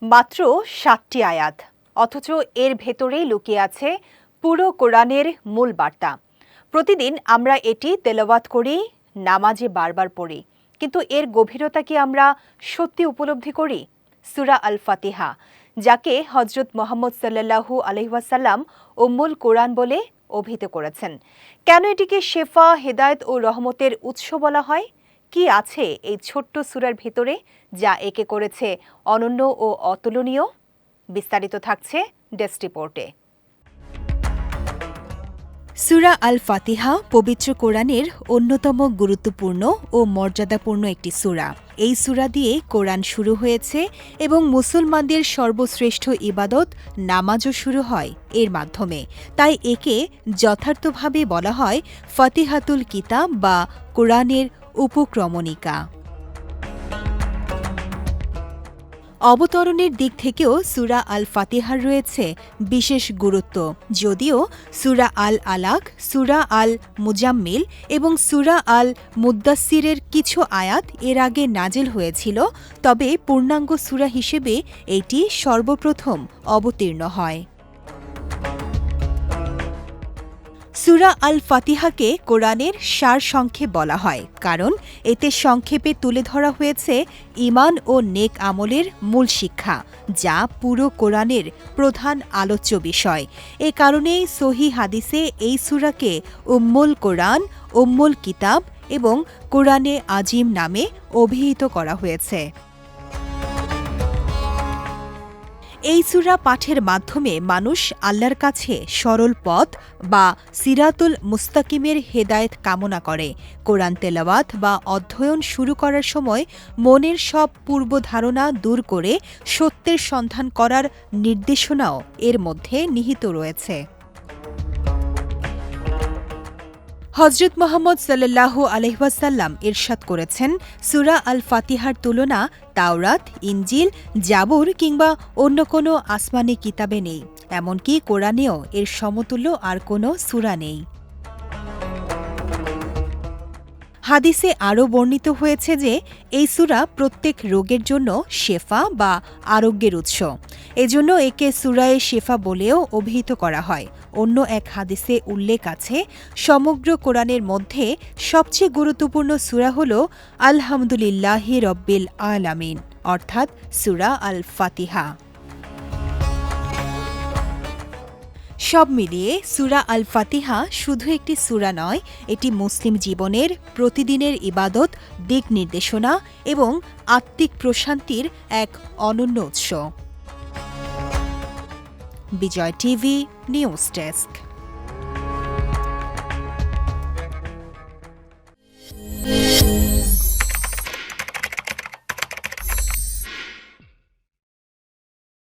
মাত্র ৭টি আয়াত, অথচ এর ভেতরেই লুকিয়ে আছে পুরো কোরআনের মূল বার্তা। প্রতিদিন আমরা এটি তেলাওয়াত করি, নামাজে বারবার পড়ি, কিন্তু এর গভীরতা কি আমরা সত্যি উপলব্ধি করি? সূরা আল ফাতিহা, যাকে হযরত মুহাম্মদ সাল্লাল্লাহু আলাইহি ওয়াসাল্লাম উম্মুল কোরআন বলে অভিহিত করেছেন, কেন এটিকে শেফা, হেদায়েত ও রহমতের উৎস বলা হয়? কি আছে এই ছোট্ট সূরার ভেতরে যা একে করেছে অনন্য ও অতুলনীয়? বিস্তারিত থাকছে ডেস্ক রিপোর্টে। সূরা আল ফাতিহা পবিত্র কোরআনের অন্যতম গুরুত্বপূর্ণ ও মর্যাদাপূর্ণ একটি সূরা। এই সূরা দিয়ে কোরআন শুরু হয়েছে এবং মুসলমানদের সর্বশ্রেষ্ঠ ইবাদত নামাজও শুরু হয় এর মাধ্যমে। তাই একে যথার্থভাবে বলা হয় ফাতিহাতুল কিতাব বা কোরআনের উপক্রমণিকা। অবতরণের দিক থেকেও সূরা আল ফাতিহার রয়েছে বিশেষ গুরুত্ব। যদিও সূরা আল আলাক, সূরা আল মুজাম্মিল এবং সূরা আল মুদ্দাসসিরের কিছু আয়াত এর আগে নাজিল হয়েছিল, তবে পূর্ণাঙ্গ সূরা হিসেবে এটি সর্বপ্রথম অবতীর্ণ হয়। সূরা আল ফাতিহাকে কোরআনের সারসংক্ষেপ বলা হয়, কারণ এতে সংক্ষেপে তুলে ধরা হয়েছে ঈমান ও নেক আমলের মূল শিক্ষা, যা পুরো কোরআনের প্রধান আলোচ্য বিষয়। এ কারণেই সহিহ হাদিসে এই সূরাকে উম্মুল কোরআন, উম্মুল কিতাব এবং কোরআনে আজিম নামে অভিহিত করা হয়েছে। এই সূরা পাঠের মাধ্যমে মানুষ আল্লাহর কাছে সরল পথ বা সিরাতুল মুস্তাকিমের হেদায়েত কামনা করে। কোরআন তেলাওয়াত বা অধ্যয়ন শুরু করার সময় মনের সব পূর্বধারণা দূর করে সত্যের সন্ধান করার নির্দেশনাও এর মধ্যে নিহিত রয়েছে। হযরত মুহাম্মদ সাল্লাল্লাহু আলাইহি ওয়াসাল্লাম ইরশাদ করেছেন, সূরা আল ফাতিহার তুলনা তাওরাত, ইনজিল, জাবুর কিংবা অন্য কোনো আসমানি কিতাবে নেই। এমনকি কোরআনেও এর সমতুল্য আর কোনো সূরা নেই। হাদিসে আরও বর্ণিত হয়েছে যে এই সূরা প্রত্যেক রোগের জন্য শেফা বা আরোগ্যের উৎস। এজন্য একে সূরায়ে শেফা বলেও অভিহিত করা হয়। অন্য এক হাদিসে উল্লেখ আছে, সমগ্র কোরআনের মধ্যে সবচেয়ে গুরুত্বপূর্ণ সূরা হল আলহামদুলিল্লাহি রব্বিল আলামিন, অর্থাৎ সূরা আল ফাতিহা। সব মিলিয়ে সূরা আল ফাতিহা শুধু একটি সূরা নয়, এটি মুসলিম জীবনের প্রতিদিনের ইবাদত, দিক নির্দেশনা এবং আত্মিক প্রশান্তির এক অনন্য উৎস। বিজয় টিভি নিউজ ডেস্ক।